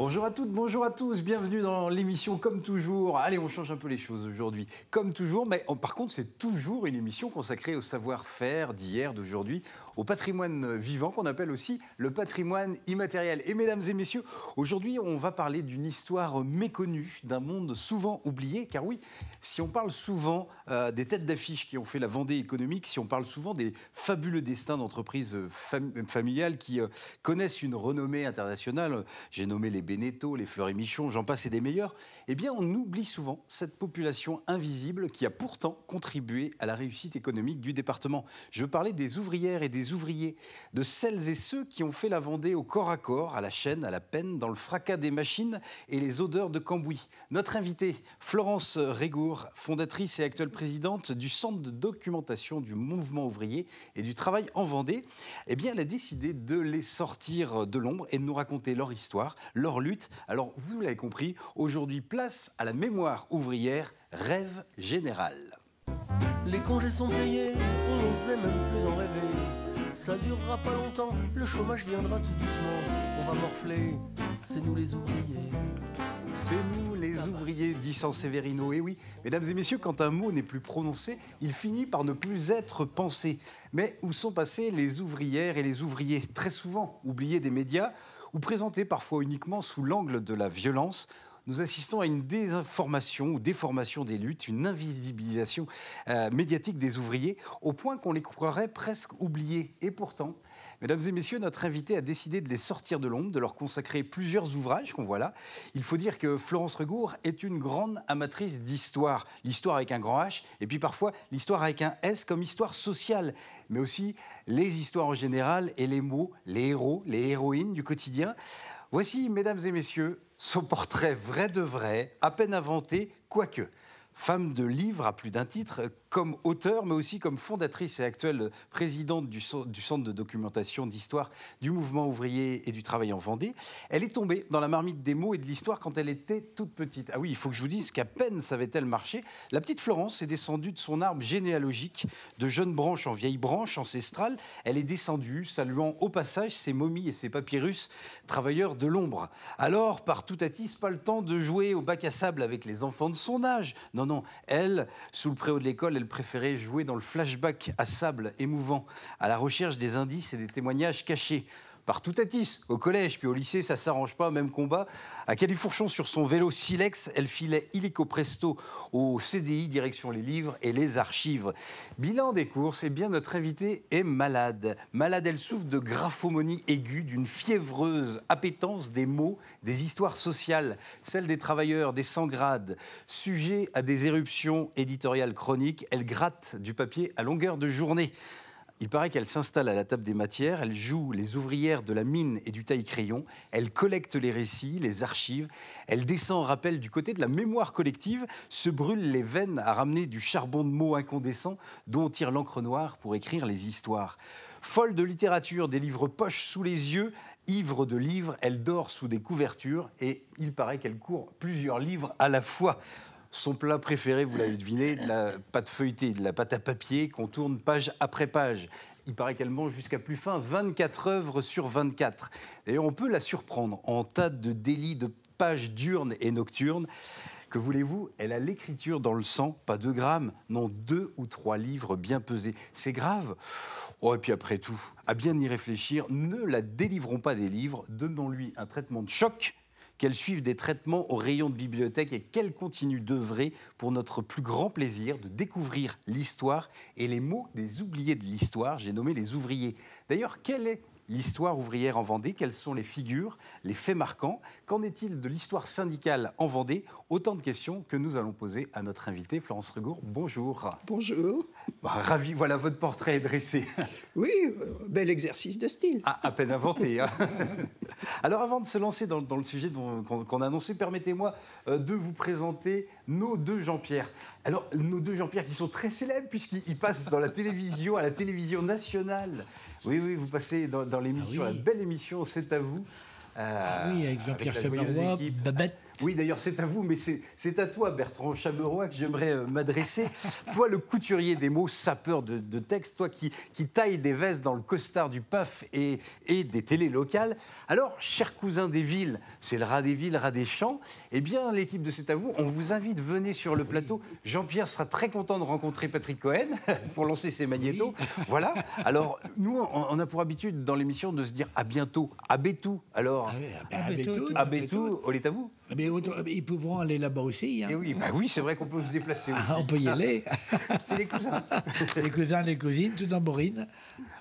Bonjour à toutes, bonjour à tous, bienvenue dans l'émission Comme toujours. Allez, on change un peu les choses aujourd'hui. Comme toujours, mais par contre, c'est toujours une émission consacrée au savoir-faire d'hier, d'aujourd'hui, au patrimoine vivant qu'on appelle aussi le patrimoine immatériel. Et mesdames et messieurs, aujourd'hui, on va parler d'une histoire méconnue, d'un monde souvent oublié. Car oui, si on parle souvent des têtes d'affiche qui ont fait la Vendée économique, si on parle souvent des fabuleux destins d'entreprises familiales qui connaissent une renommée internationale, j'ai nommé les Beneteau, les Fleury-Michon, j'en passe et des meilleurs, eh bien on oublie souvent cette population invisible qui a pourtant contribué à la réussite économique du département. Je veux parler des ouvrières et des ouvriers, de celles et ceux qui ont fait la Vendée au corps à corps, à la chaîne, à la peine, dans le fracas des machines et les odeurs de cambouis. Notre invitée, Florence Régour, fondatrice et actuelle présidente du Centre de documentation du mouvement ouvrier et du travail en Vendée, eh bien elle a décidé de les sortir de l'ombre et de nous raconter leur histoire, leur lutte. Alors, vous l'avez compris, aujourd'hui, place à la mémoire ouvrière, rêve général. Les congés sont payés, on n'osait même plus en rêver. Ça durera pas longtemps, le chômage viendra tout doucement. On va morfler, c'est nous les ouvriers. C'est nous les ouvriers, dit Sanseverino. Et oui, mesdames et messieurs, quand un mot n'est plus prononcé, il finit par ne plus être pensé. Mais où sont passées les ouvrières et les ouvriers, très souvent oubliés des médias, ou présentés parfois uniquement sous l'angle de la violence? Nous assistons à une désinformation ou déformation des luttes, une invisibilisation médiatique des ouvriers, au point qu'on les croirait presque oubliés. Et pourtant, mesdames et messieurs, notre invité a décidé de les sortir de l'ombre, de leur consacrer plusieurs ouvrages qu'on voit là. Il faut dire que Florence Régour est une grande amatrice d'histoire. L'histoire avec un grand H, et puis parfois l'histoire avec un S comme histoire sociale, mais aussi les histoires en général et les mots, les héros, les héroïnes du quotidien. Voici, mesdames et messieurs, son portrait vrai de vrai, à peine inventé, quoique. Femme de livre à plus d'un titre, comme auteure, mais aussi comme fondatrice et actuelle présidente du Centre de documentation d'histoire du mouvement ouvrier et du travail en Vendée. Elle est tombée dans la marmite des mots et de l'histoire quand elle était toute petite. Ah oui, il faut que je vous dise qu'à peine savait-elle marcher, la petite Florence est descendue de son arbre généalogique, de jeune branche en vieille branche ancestrale. Elle est descendue, saluant au passage ses momies et ses papyrus, travailleurs de l'ombre. Alors, par tout atis, pas le temps de jouer au bac à sable avec les enfants de son âge. Non, elle, sous le préau de l'école, elle préférait jouer dans le flashback à sable émouvant, à la recherche des indices et des témoignages cachés. Par tout atis, au collège puis au lycée, ça s'arrange pas, même combat. À Califourchon, sur son vélo Silex, elle filait illico presto au CDI, direction les livres et les archives. Bilan des courses, eh bien notre invitée est malade. Malade, elle souffre de graphomonie aiguë, d'une fiévreuse appétence des mots, des histoires sociales, celles des travailleurs, des sans-grades. Sujet à des éruptions éditoriales chroniques, elle gratte du papier à longueur de journée. Il paraît qu'elle s'installe à la table des matières, elle joue les ouvrières de la mine et du taille-crayon, elle collecte les récits, les archives, elle descend en rappel du côté de la mémoire collective, se brûle les veines à ramener du charbon de mots incandescents dont on tire l'encre noire pour écrire les histoires. Folle de littérature, des livres poches sous les yeux, ivre de livres, elle dort sous des couvertures et il paraît qu'elle court plusieurs livres à la fois. Son plat préféré, vous l'avez deviné, de la pâte feuilletée, de la pâte à papier qu'on tourne page après page. Il paraît qu'elle mange jusqu'à plus fin 24 œuvres sur 24. D'ailleurs, on peut la surprendre en tas de délits de pages diurnes et nocturnes. Que voulez-vous? Elle a l'écriture dans le sang, pas 2 grammes, non 2 ou 3 livres bien pesés. C'est grave. Oh, et puis après tout, à bien y réfléchir, ne la délivrons pas des livres, donnons-lui un traitement de choc, qu'elle suive des traitements au rayon de bibliothèque et qu'elle continue d'œuvrer pour notre plus grand plaisir de découvrir l'histoire et les mots des oubliés de l'histoire. J'ai nommé les ouvriers. D'ailleurs, quelle est l'histoire ouvrière en Vendée? Quelles sont les figures, les faits marquants? Qu'en est-il de l'histoire syndicale en Vendée? Autant de questions que nous allons poser à notre invitée, Florence Régour. Bonjour. Bonjour. Ravi, voilà, votre portrait est dressé. Oui, bel exercice de style. Ah, à peine inventé. Hein. Alors, avant de se lancer dans le sujet qu'on a annoncé, permettez-moi de vous présenter nos 2 Jean-Pierre. Alors, nos 2 Jean-Pierre qui sont très célèbres puisqu'ils passent dans la télévision, à la télévision nationale. Oui, vous passez dans l'émission, la belle émission C'est à vous. Oui, avec Jean-Pierre Chevalier, Babette. Oui, d'ailleurs, c'est à vous, mais c'est à toi, Bertrand Chameroy, que j'aimerais m'adresser. Toi, le couturier des mots, sapeur de texte, toi qui taille des vestes dans le costard du PAF et des télés locales. Alors, chers cousins des villes, c'est le rat des villes, rat des champs, eh bien, l'équipe de C'est à vous, on vous invite, venez sur le plateau. Jean-Pierre sera très content de rencontrer Patrick Cohen pour lancer ses magnétos. Oui. Voilà. Alors, nous, on a pour habitude dans l'émission de se dire à bientôt, à Bétou. Alors, à Bétou, on est à vous. Mais ils pourront aller là-bas aussi. Hein. Et oui, bah oui, c'est vrai qu'on peut se déplacer aussi. On peut y aller. C'est les cousins. Les cousins, les cousines, tout en bourrine.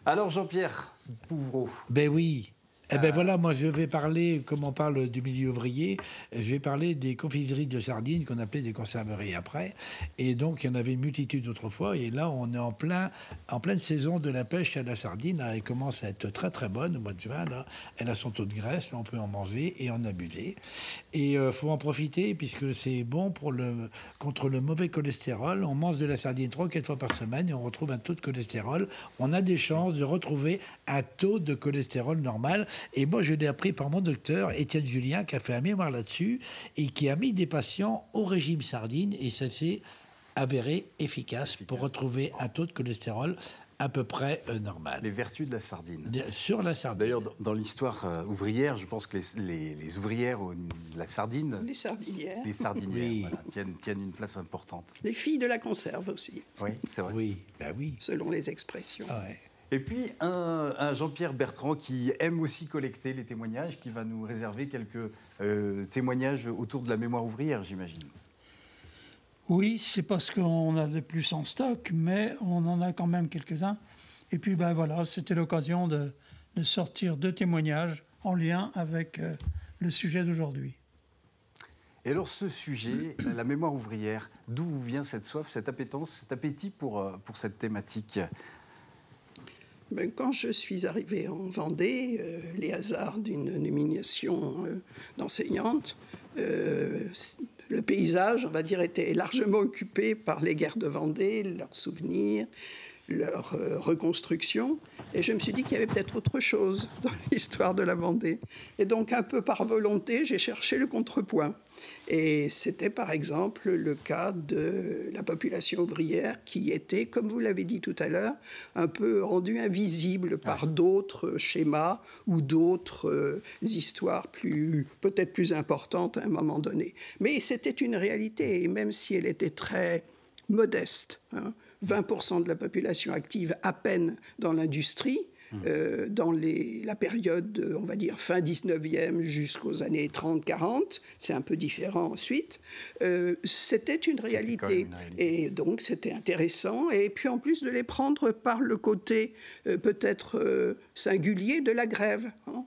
Alors, Jean-Pierre Pouvreau. Ben oui. Eh bien voilà, moi je vais parler, comme on parle du milieu ouvrier, je vais parler des confiseries de sardines qu'on appelait des conserveries après. Et donc il y en avait une multitude autrefois. Et là on est en pleine saison de la pêche à la sardine. Elle commence à être très très bonne au mois de juin. Là. Elle a son taux de graisse, on peut en manger et en abuser. Et il faut en profiter puisque c'est bon contre le mauvais cholestérol. On mange de la sardine 3-4 fois par semaine et on retrouve un taux de cholestérol. On a des chances de retrouver un taux de cholestérol normal. Et moi, je l'ai appris par mon docteur, Étienne Julien, qui a fait un mémoire là-dessus et qui a mis des patients au régime sardine. Et ça s'est avéré efficace pour retrouver un taux de cholestérol à peu près normal. Les vertus de la sardine. Sur la sardine. D'ailleurs, dans l'histoire ouvrière, je pense que les ouvrières de la sardine... Les sardinières. Les sardinières, oui. Voilà, tiennent une place importante. Les filles de la conserve aussi. Oui, c'est vrai. Oui, ben oui. Selon les expressions. Ah ouais. Et puis, un Jean-Pierre Bertrand qui aime aussi collecter les témoignages, qui va nous réserver quelques témoignages autour de la mémoire ouvrière, j'imagine. Oui, c'est parce qu'on a de plus en stock, mais on en a quand même quelques-uns. Et puis, ben voilà, c'était l'occasion de sortir 2 témoignages en lien avec le sujet d'aujourd'hui. Et alors, ce sujet, la mémoire ouvrière, d'où vient cette soif, cette appétence, cet appétit pour cette thématique ? Quand je suis arrivée en Vendée, les hasards d'une nomination d'enseignante, le paysage, on va dire, était largement occupé par les guerres de Vendée, leurs souvenirs, leur reconstruction. Et je me suis dit qu'il y avait peut-être autre chose dans l'histoire de la Vendée. Et donc, un peu par volonté, j'ai cherché le contrepoint. Et c'était par exemple le cas de la population ouvrière qui était, comme vous l'avez dit tout à l'heure, un peu rendue invisible par d'autres schémas ou d'autres histoires peut-être plus importantes à un moment donné. Mais c'était une réalité, et même si elle était très modeste, 20% de la population active à peine dans l'industrie, dans la période, on va dire, fin 19e jusqu'aux années 30-40, c'est un peu différent ensuite, c'était une réalité. Et donc, c'était intéressant. Et puis, en plus, de les prendre par le côté peut-être singulier de la grève. Hein.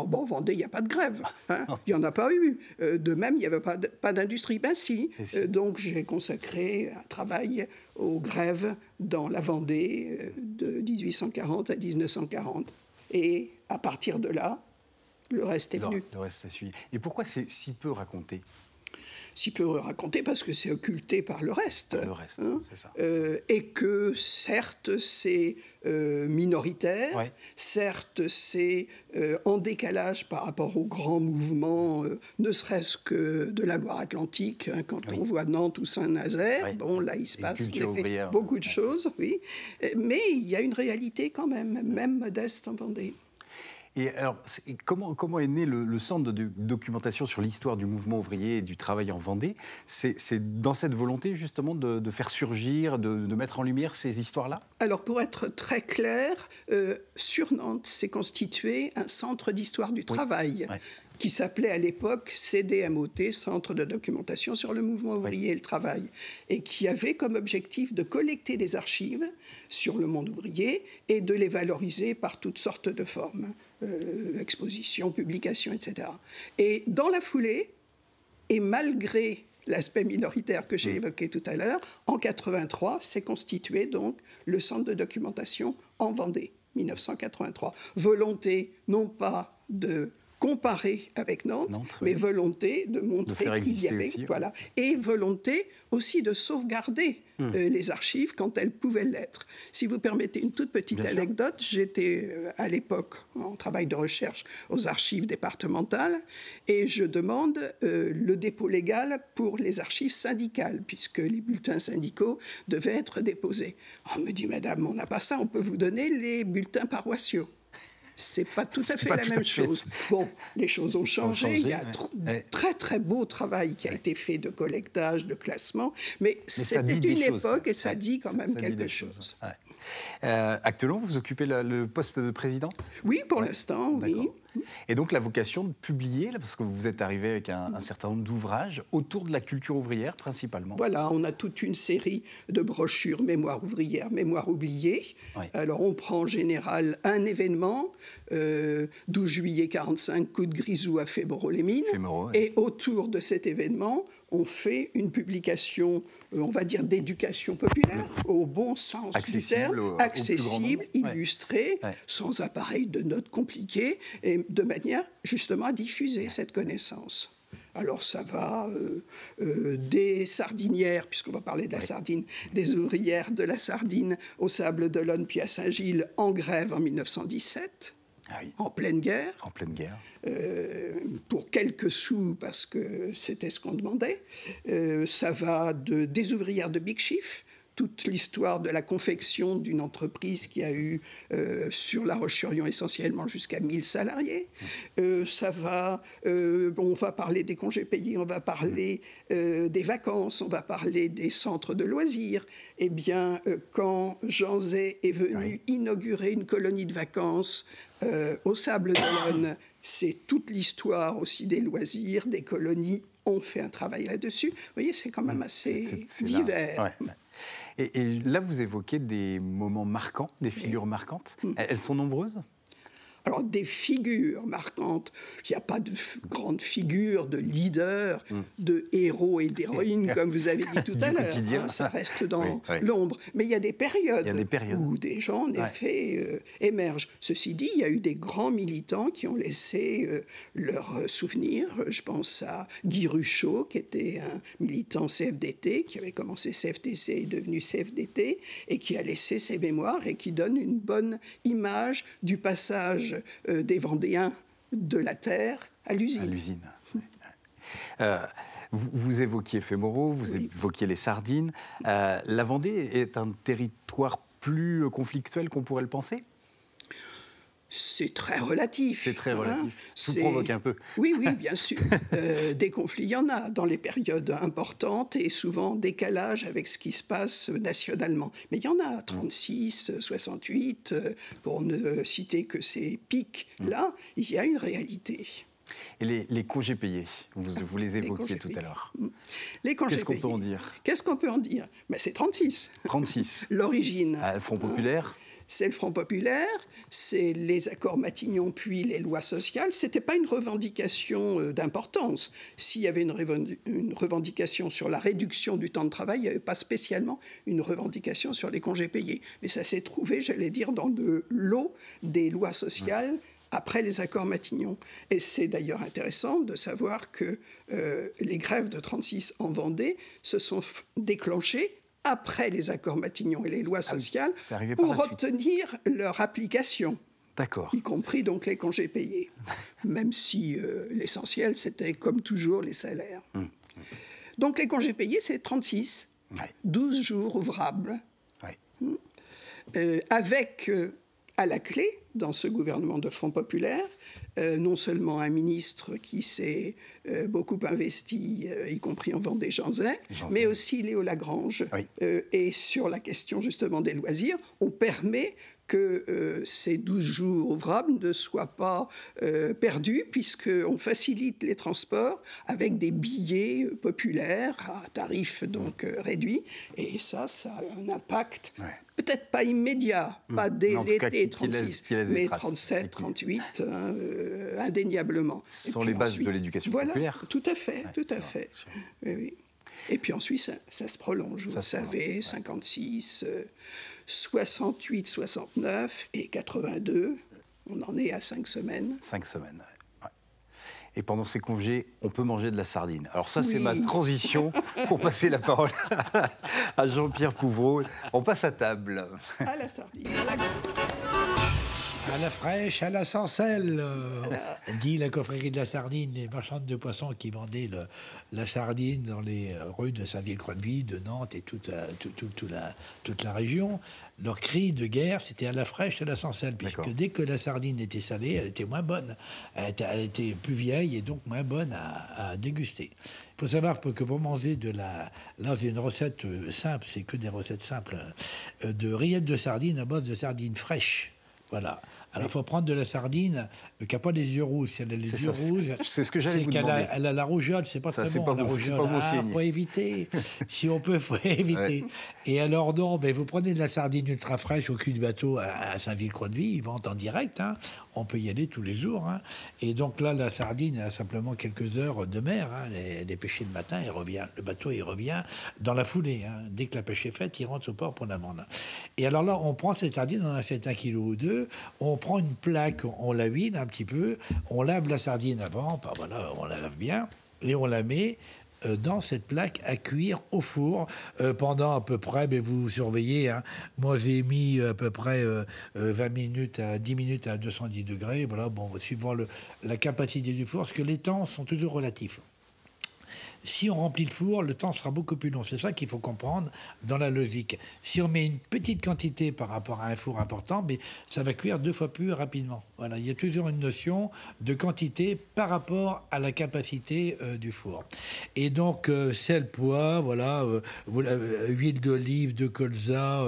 Bon, Vendée, il n'y a pas de grève. Hein. Il n'y en a pas eu. De même, il n'y avait pas d'industrie. Ben si. Donc, j'ai consacré un travail aux grèves dans la Vendée de 1840 à 1940. Et à partir de là, le reste est venu. Le reste a suivi. Et pourquoi c'est si peu raconté ? Si peu raconté parce que c'est occulté par le reste. Le reste, hein, c'est ça. Et que, certes, c'est minoritaire, ouais. Certes, c'est en décalage par rapport aux grands mouvements, ne serait-ce que de la Loire-Atlantique, hein, quand on voit Nantes ou Saint-Nazaire, bon, là, il se passe beaucoup de choses, oui. Mais il y a une réalité quand même modeste en Vendée. Et alors, comment est né le centre de documentation sur l'histoire du mouvement ouvrier et du travail en Vendée ? C'est dans cette volonté, justement, de faire surgir, de mettre en lumière ces histoires-là ? Alors, pour être très clair, sur Nantes s'est constitué un centre d'histoire du travail. Oui. Qui s'appelait à l'époque CDMOT, Centre de documentation sur le mouvement ouvrier et le travail, et qui avait comme objectif de collecter des archives sur le monde ouvrier et de les valoriser par toutes sortes de formes, expositions, publications, etc. Et dans la foulée, et malgré l'aspect minoritaire que j'ai évoqué tout à l'heure, en 1983, s'est constitué donc le Centre de documentation en Vendée, 1983. Volonté non pas de comparé avec Nantes, mais volonté de montrer qu'il y avait, voilà, et volonté aussi de sauvegarder les archives quand elles pouvaient l'être. Si vous permettez une toute petite anecdote, j'étais à l'époque en travail de recherche aux archives départementales et je demande le dépôt légal pour les archives syndicales, puisque les bulletins syndicaux devaient être déposés. On me dit, madame, on n'a pas ça, on peut vous donner les bulletins paroissiaux. C'est pas tout à fait la même chose. Bon, les choses ont changé. Il y a un très très beau travail qui a été fait de collectage, de classement, mais c'était une époque et ça dit quand même quelque chose. Actuellement, vous occupez le poste de présidente ? Oui, pour l'instant, oui. Et donc la vocation de publier, parce que vous êtes arrivé avec un certain nombre d'ouvrages autour de la culture ouvrière principalement. Voilà, on a toute une série de brochures mémoire ouvrière, mémoire oubliée. Oui. Alors on prend en général un événement, 12 juillet 45, coup de grisou à Fémoro-les-Mines, et autour de cet événement, on fait une publication, on va dire, d'éducation populaire, au bon sens du terme, accessible, illustrée, sans appareil de notes compliquées, et de manière justement à diffuser cette connaissance. Alors ça va des sardinières, puisqu'on va parler de la sardine, des ouvrières de la sardine au Sable d'Olonne puis à Saint-Gilles en grève en 1917. En pleine guerre. En pleine guerre. Pour quelques sous, parce que c'était ce qu'on demandait. Ça va des ouvrières de Big Chief, toute l'histoire de la confection d'une entreprise qui a eu sur La Roche-sur-Yon essentiellement jusqu'à 1000 salariés. Ça va, on va parler des congés payés, on va parler des vacances, on va parler des centres de loisirs. Eh bien, quand Jean Zay est venu inaugurer une colonie de vacances au Sable d'Olonne, c'est toute l'histoire aussi des loisirs, des colonies. On fait un travail là-dessus. Vous voyez, c'est quand même assez divers. Et là, vous évoquez des moments marquants, des figures marquantes. Elles sont nombreuses ? Alors, des figures marquantes, il n'y a pas de grande figure de leader, de héros et d'héroïnes, comme vous avez dit tout à l'heure. Ça reste dans l'ombre. Mais il y a des périodes où des gens, en effet, émergent. Ceci dit, il y a eu des grands militants qui ont laissé leurs souvenirs. Je pense à Guy Ruchot, qui était un militant CFDT, qui avait commencé CFTC et est devenu CFDT, et qui a laissé ses mémoires et qui donne une bonne image du passage des Vendéens de la terre à l'usine. Vous évoquiez Fémoro, vous évoquiez les sardines. La Vendée est un territoire plus conflictuel qu'on pourrait le penser ? C'est très relatif. C'est très relatif. Tout provoque un peu. Oui, bien sûr. Des conflits, il y en a dans les périodes importantes et souvent décalage avec ce qui se passe nationalement. Mais il y en a 36, 68, pour ne citer que ces pics-là, il y a une réalité. Et les congés payés, vous les évoquiez tout à l'heure. Les congés payés. Qu'est-ce qu'on peut en dire ? Qu'est-ce qu'on peut en dire ? C'est 36. 36. L'origine. Le Front populaire. C'est le Front populaire, c'est les accords Matignon, puis les lois sociales. Ce n'était pas une revendication d'importance. S'il y avait une revendication sur la réduction du temps de travail, il n'y avait pas spécialement une revendication sur les congés payés. Mais ça s'est trouvé, j'allais dire, dans de l'eau des lois sociales après les accords Matignon. Et c'est d'ailleurs intéressant de savoir que les grèves de 1936 en Vendée se sont déclenchées après les accords Matignon et les lois sociales pour obtenir leur application. D'accord. Y compris donc les congés payés. Même si l'essentiel, c'était comme toujours les salaires. Donc les congés payés, c'est 36. 12 jours ouvrables. Avec à la clé, dans ce gouvernement de Front populaire, non seulement un ministre qui s'est beaucoup investi, y compris en Vendée, Jean Zay, mais aussi Léo Lagrange. Et sur la question justement des loisirs, on permet que ces 12 jours ouvrables ne soient pas perdus, puisqu'on facilite les transports avec des billets populaires à tarif donc réduit. Et ça a un impact, peut-être pas immédiat, pas dès l'été 36, mais 37, 38, indéniablement. Ce sont les bases de l'éducation populaire. Tout à fait, tout à fait. Oui. Et puis ensuite, ça se prolonge, vous savez, 56... 68, 69 et 82, on en est à 5 semaines. 5 semaines, Et pendant ces congés, on peut manger de la sardine. Alors ça, c'est Oui. ma transition pour passer la parole à Jean-Pierre Pouvreau. On passe à table. À la sardine, à la À la fraîche, à la sancelle, dit la confrérie de la sardine, les marchandes de poissons qui vendaient la sardine dans les rues de Saint-Gilles-Croix-de-Vie, de Nantes et toute la région. Leur cri de guerre, c'était à la fraîche, à la sancelle, puisque D'accord. dès que la sardine était salée, elle était moins bonne. Elle était plus vieille et donc moins bonne à déguster. Il faut savoir que pour manger là, j'ai une recette simple, c'est que des recettes simples, de rillettes de sardines à base de sardines fraîches. Voilà. Alors, il faut prendre de la sardine qui n'a pas les yeux rouges. Si elle a les C'est yeux ça, rouges, c'est ce que j'allais c'est vous qu'elle demander. elle a la rougeole. C'est pas Ça, très c'est bon, pas la bon, c'est rougeole. pas bon signe. Faut éviter. Si on peut, faut éviter. Ouais. Et alors, non, ben, vous prenez de la sardine ultra fraîche au cul du bateau à Saint-Gilles-Croix-de-Vie. Ils vendent en direct. Hein. On peut y aller tous les jours. Hein. Et donc là, la sardine a simplement quelques heures de mer. Hein. Elle est pêchée le matin, elle revient. Le bateau, il revient dans la foulée. Hein. Dès que la pêche est faite, il rentre au port pour la vendre. Et alors là, on prend cette sardine, on achète 1 kilo ou 2. On prend une plaque, on la huile un petit peu. On lave la sardine avant. Ben voilà, on la lave bien. Et on la met dans cette plaque à cuire au four pendant à peu près, mais vous surveillez, hein, moi j'ai mis à peu près 20 minutes à 10 minutes à 210 degrés, voilà, bon, suivant la capacité du four, parce que les temps sont toujours relatifs. Si on remplit le four, le temps sera beaucoup plus long. C'est ça qu'il faut comprendre dans la logique. Si on met une petite quantité par rapport à un four important, mais ça va cuire 2 fois plus rapidement. Voilà, il y a toujours une notion de quantité par rapport à la capacité du four. Et donc, sel, poivre, voilà, huile d'olive, de colza.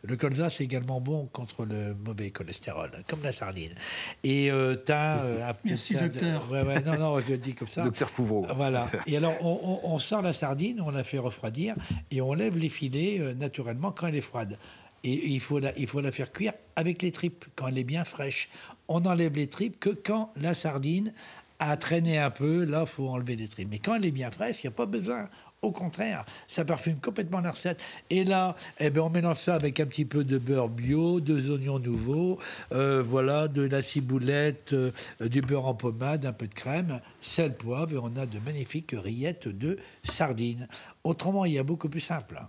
Le colza, c'est également bon contre le mauvais cholestérol, comme la sardine. Et thym, un petit Merci, thym docteur. Ouais, non, je le dis comme ça. Docteur Pouvreau. Voilà. Et alors, on sort la sardine, on la fait refroidir et on lève les filets naturellement quand elle est froide. Et il faut la faire cuire avec les tripes quand elle est bien fraîche. On enlève les tripes que quand la sardine a traîné un peu. Là, il faut enlever les tripes. Mais quand elle est bien fraîche, il n'y a pas besoin. Au contraire, ça parfume complètement la recette. Et là, on mélange ça avec un petit peu de beurre bio, 2 oignons nouveaux, voilà, de la ciboulette, du beurre en pommade, un peu de crème, sel, poivre, et on a de magnifiques rillettes de sardines. Autrement, il y a beaucoup plus simple.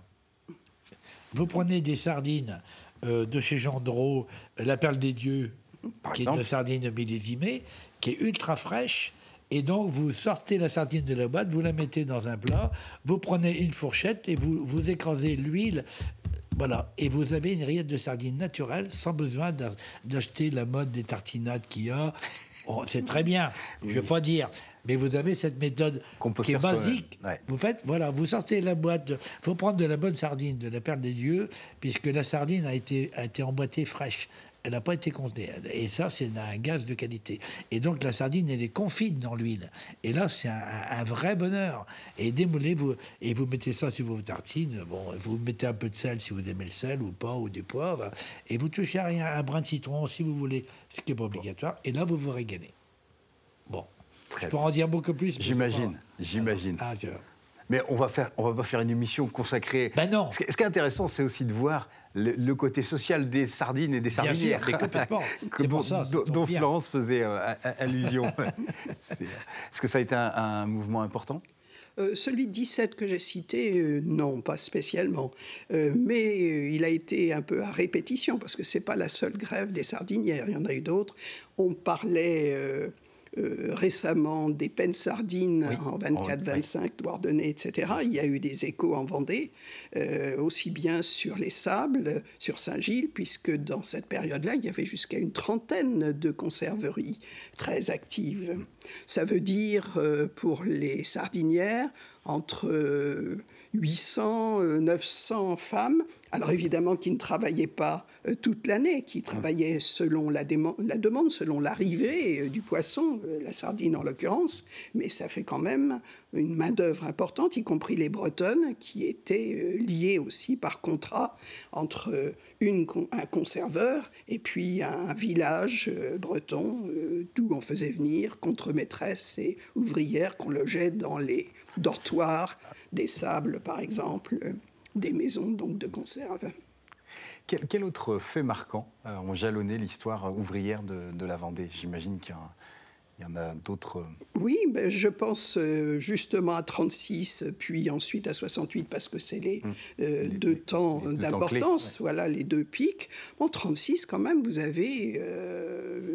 Vous prenez des sardines de chez Gendreau, la Perle des Dieux, qui est une sardine millésimée, qui est ultra fraîche. Et donc, vous sortez la sardine de la boîte, vous la mettez dans un plat, vous prenez une fourchette et vous écrasez l'huile. Voilà. Et vous avez une rillette de sardine naturelle, sans besoin d'acheter la mode des tartinades qu'il y a. Oh, c'est très bien, je ne veux pas dire. Mais vous avez cette méthode qui est basique. Ouais. Vous faites, voilà, vous sortez la boîte. Il faut prendre de la bonne sardine, de la Perle des Dieux, puisque la sardine a été emboîtée fraîche. Elle n'a pas été congelée. Et ça, c'est un gaz de qualité. Et donc, la sardine, elle est confite dans l'huile. Et là, c'est un vrai bonheur. Et démoulez-vous. Et vous mettez ça sur vos tartines. Bon, vous mettez un peu de sel si vous aimez le sel ou pas, ou du poivre. Et vous touchez à rien, un brin de citron si vous voulez, ce qui n'est pas obligatoire. Et là, vous vous régalez. Bon. Je peux en dire beaucoup plus. J'imagine. Ah, mais on va pas faire une émission consacrée. Ben non. Ce qui est intéressant, c'est aussi de voir le côté social des sardines et des sardinières. Bien sûr, mais complètement. C'est pour ça, dont Florence faisait allusion. Est-ce que ça a été un mouvement important ? Celui de 17 que j'ai cité, non, pas spécialement. Mais il a été un peu à répétition, parce que ce n'est pas la seule grève des sardinières, il y en a eu d'autres. On parlait récemment des pennes sardines en 24-25, Douarnenez, etc. Il y a eu des échos en Vendée, aussi bien sur les sables, sur Saint-Gilles, puisque dans cette période-là, il y avait jusqu'à une trentaine de conserveries très actives. Ça veut dire, pour les sardinières, entre 800, 900 femmes, alors évidemment qui ne travaillaient pas toute l'année, qui travaillaient selon la demande, selon l'arrivée du poisson, la sardine en l'occurrence, mais ça fait quand même une main-d'œuvre importante, y compris les Bretonnes, qui étaient liées aussi par contrat entre un conserveur et puis un village breton, d'où on faisait venir contre-maîtresses et ouvrières qu'on logeait dans les dortoirs des sables, par exemple, des maisons donc de conserve. Quel autre fait marquant ont jalonné l'histoire ouvrière de la Vendée ? J'imagine qu'il Il y en a d'autres. Oui, ben, je pense justement à 36, puis ensuite à 68, parce que c'est les deux temps d'importance, voilà, les deux pics. Bon, 36, quand même, vous avez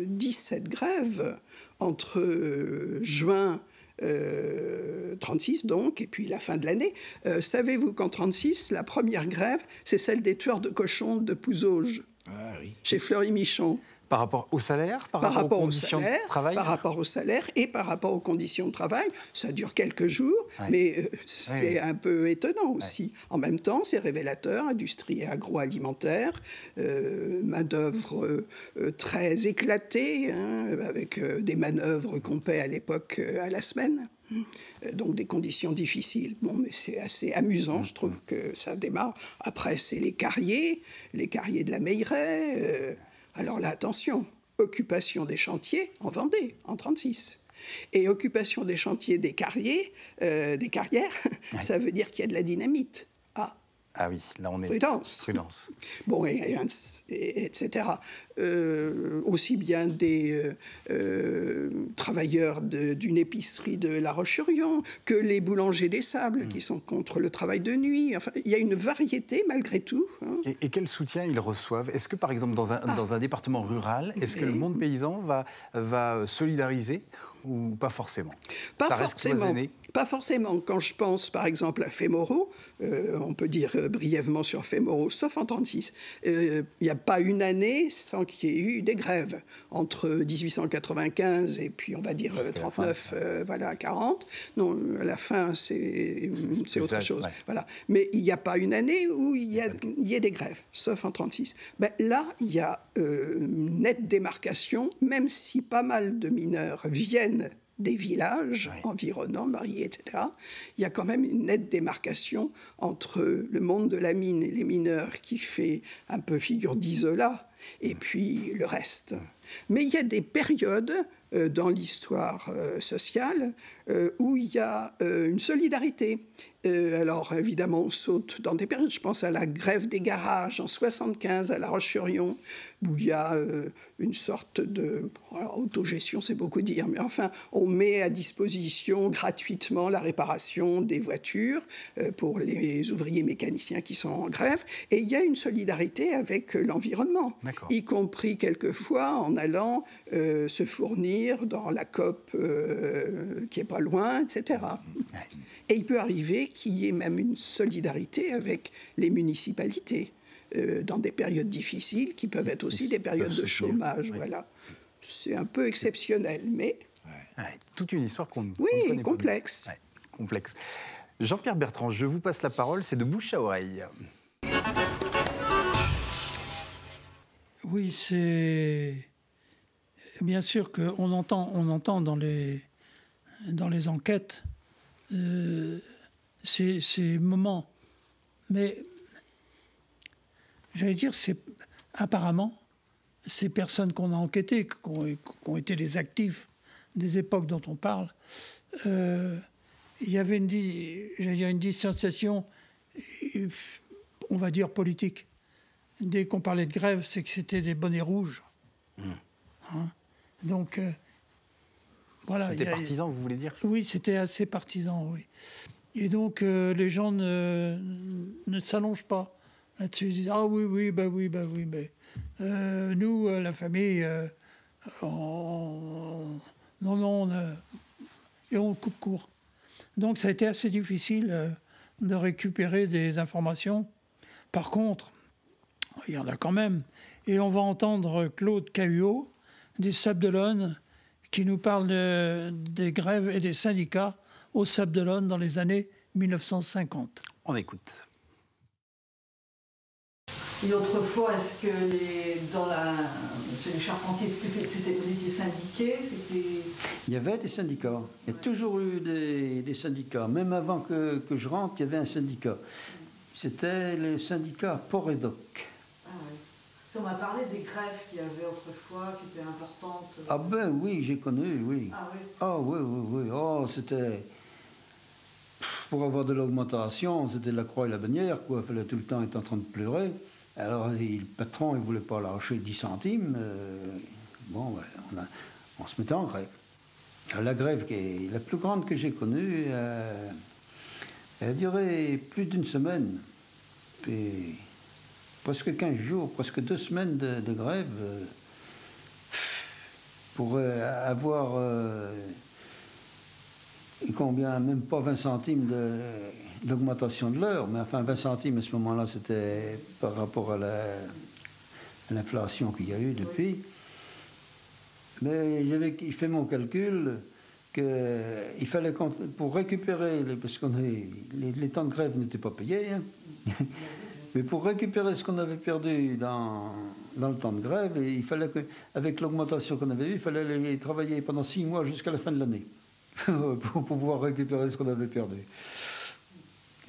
17 grèves entre juin 36 donc, et puis la fin de l'année. Savez-vous qu'en 36, la première grève, c'est celle des tueurs de cochons de Pouzauges, chez Fleury-Michon. Par rapport au salaire, par rapport aux conditions de travail? Par rapport au salaire et par rapport aux conditions de travail. Ça dure quelques jours, mais c'est un peu étonnant aussi. En même temps, c'est révélateur, industrie et agroalimentaire, main-d'œuvre très éclatée, hein, avec des manœuvres qu'on paie à l'époque à la semaine. Donc des conditions difficiles. Bon, mais c'est assez amusant, je trouve que ça démarre. Après, c'est les carriers de la Meilleraye. Alors là, attention, occupation des chantiers en Vendée, en 1936. Et occupation des chantiers des carrières, ça veut dire qu'il y a de la dynamite. Ah oui, là on est... Prudence. Bon, etc. Aussi bien des travailleurs d'une épicerie de La Roche-sur-Yon que les boulangers des Sables qui sont contre le travail de nuit. Enfin, il y a une variété malgré tout. Hein. Et quel soutien ils reçoivent? Est-ce que, par exemple, dans un département rural, est-ce que le monde paysan va solidariser ou pas forcément? Pas forcément. Quand je pense, par exemple, à Fémoro, on peut dire brièvement sur Fémoro, sauf en 1936, il n'y a pas une année sans qu'il y ait eu des grèves. Entre 1895 et puis, on va dire, 39, voilà, 40. Non, à la fin, c'est autre chose. Ouais. Voilà. Mais il n'y a pas une année où il y ait des grèves, sauf en 1936. Ben, là, il y a une nette démarcation, même si pas mal de mineurs viennent des villages environnants, mariés, etc., il y a quand même une nette démarcation entre le monde de la mine et les mineurs qui fait un peu figure d'isolat, et puis le reste. Mais il y a des périodes dans l'histoire sociale où il y a une solidarité. Alors évidemment, on saute dans des périodes. Je pense à la grève des garages en 1975 à La Roche-sur-Yon, où il y a une sorte de... Alors, autogestion, c'est beaucoup dire, mais enfin, on met à disposition gratuitement la réparation des voitures pour les ouvriers mécaniciens qui sont en grève. Et il y a une solidarité avec l'environnement, y compris quelquefois en allant se fournir dans la COP qui n'est pas loin, etc. Et il peut arriver qu'il y ait même une solidarité avec les municipalités dans des périodes difficiles qui peuvent être aussi des périodes de chômage. Voilà. C'est un peu exceptionnel, mais... toute une histoire qu'on connaît complexe. Complexe. Jean-Pierre Bertrand, je vous passe la parole, c'est de bouche à oreille. Oui, c'est... Bien sûr qu'on entend dans les enquêtes ces moments. Mais, j'allais dire, apparemment, ces personnes qu'on a enquêtées, qui ont été les actifs des époques dont on parle, il y avait une distanciation, on va dire, politique. Dès qu'on parlait de grève, c'est que c'était des bonnets rouges. Hein? Donc, voilà. C'était partisan, vous voulez dire? Oui, c'était assez partisan, oui. Et donc, les gens ne s'allongent pas là-dessus. Ils disent « Ah oui, mais nous, la famille, non, et on coupe court. » Donc, ça a été assez difficile de récupérer des informations. Par contre, il y en a quand même. Et on va entendre Claude Cahuot, des Sables d'Olonne, qui nous parle des grèves et des syndicats aux Sables d'Olonne dans les années 1950. On écoute. Et autrefois, est-ce que chez les charpentiers, est-ce que vous étiez syndiqués? Il y avait des syndicats. Il y a toujours eu des syndicats. Même avant que je rentre, il y avait un syndicat. C'était le syndicat Port-et-Doc. Ah oui. On m'a parlé des grèves qu'il y avait autrefois, qui étaient importantes. Ah ben oui, j'ai connu, oui. Ah oui. Ah oui. Oh, c'était... Pour avoir de l'augmentation, c'était la croix et la bannière, quoi. Il fallait tout le temps être en train de pleurer. Alors, le patron, il ne voulait pas lâcher 10 centimes. On se mettait en grève. La grève qui est la plus grande que j'ai connue, elle a duré plus d'une semaine. Puis, presque 15 jours, presque 2 semaines de grève pour avoir combien, même pas 20 centimes d'augmentation de l'heure, mais enfin 20 centimes à ce moment-là, c'était par rapport à l'inflation qu'il y a eu depuis. Mais j'avais fait mon calcul qu'il fallait, pour récupérer, parce que les temps de grève n'étaient pas payés, hein, mais pour récupérer ce qu'on avait perdu dans le temps de grève, il fallait avec l'augmentation qu'on avait eue, il fallait aller travailler pendant 6 mois jusqu'à la fin de l'année pour pouvoir récupérer ce qu'on avait perdu.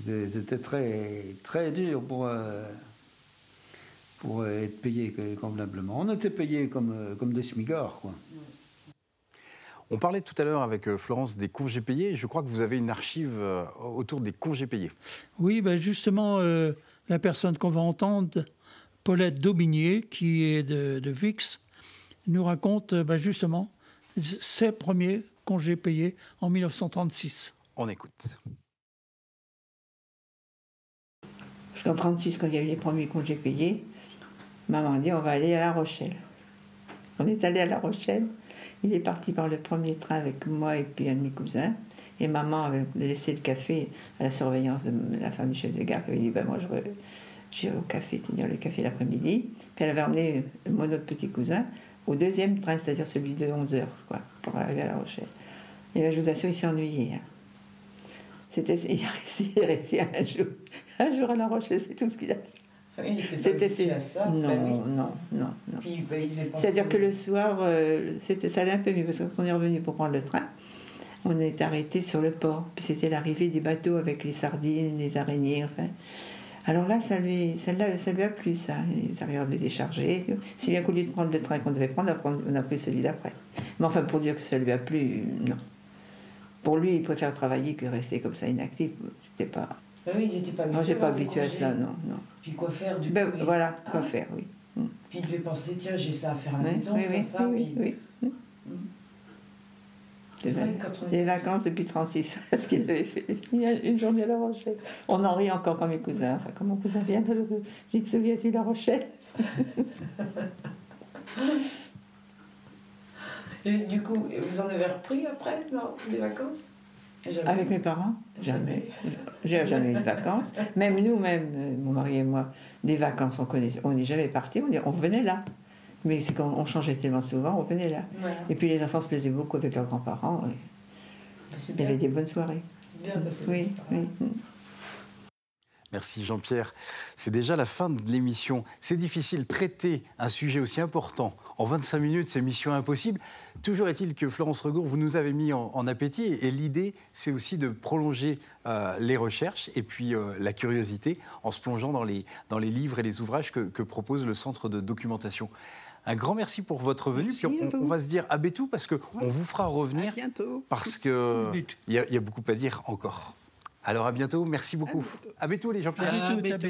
C'était très, très dur pour être payé convenablement. On était payé comme des smigards, quoi. On parlait tout à l'heure avec Florence des congés payés. Je crois que vous avez une archive autour des congés payés. Oui, ben justement, la personne qu'on va entendre, Paulette Daubigné, qui est de Vix, nous raconte justement ses premiers congés payés en 1936. On écoute. Parce qu'en 1936, quand il y a eu les premiers congés payés, maman a dit on va aller à La Rochelle. On est allé à La Rochelle. Il est parti par le premier train avec moi et puis un de mes cousins. Et maman avait laissé le café à la surveillance de la femme du chef de gare. Elle avait dit ben moi j'irai au café, tenir le café l'après-midi. Puis elle avait emmené mon autre petit cousin au deuxième train, c'est-à-dire celui de 11h, pour arriver à La Rochelle. Et ben, je vous assure, il s'est ennuyé. Hein. Il est resté un jour à La Rochelle, c'est tout ce qu'il a fait. Oui, c'était à ça. Non. C'est-à-dire que le soir, ça allait un peu mieux, parce que quand on est revenu pour prendre le train, on est arrêté sur le port. Puis c'était l'arrivée des bateaux avec les sardines, les araignées, enfin. Alors là, ça lui a plu, ça. Les arrières avaient déchargé. Si bien qu'au lieu de prendre le train qu'on devait prendre, on a pris celui d'après. Mais enfin, pour dire que ça lui a plu, non. Pour lui, il préfère travailler que rester comme ça inactif. C'était pas... Ben oui, ils n'étaient pas habitués. Non, j'ai pas habitué à ça, non. Puis quoi faire, du coup voilà, quoi faire, oui. Puis il devait penser, tiens, j'ai ça à faire à la maison, oui. Les vacances depuis 1936, parce qu'il avait fait une journée à La Rochelle. On en rit encore quand mes cousins. Enfin, quand mon cousin vient, je dis, te souviens-tu de La Rochelle? Et du coup, vous en avez repris après, non, des vacances? Avec mes parents? Jamais. J'ai jamais eu de vacances. Même nous-mêmes, mon mari et moi, des vacances, on n'est jamais partis, on venait là. Mais c'est quand on changeait tellement souvent, on venait là. Voilà. Et puis les enfants se plaisaient beaucoup avec leurs grands-parents. Il y avait des bonnes soirées. C'est bien, oui. Merci Jean-Pierre. C'est déjà la fin de l'émission. C'est difficile, traiter un sujet aussi important en 25 minutes, c'est mission impossible. Toujours est-il que Florence Regour, vous nous avez mis en appétit et l'idée, c'est aussi de prolonger les recherches et puis la curiosité en se plongeant dans les livres et les ouvrages que propose le Centre de documentation. Un grand merci pour votre venue. Puis on va se dire à bientôt parce qu'on vous fera revenir. À bientôt. Parce qu'il y a beaucoup à dire encore. Alors à bientôt, merci beaucoup. À bientôt les Jean-Pierre. À bientôt.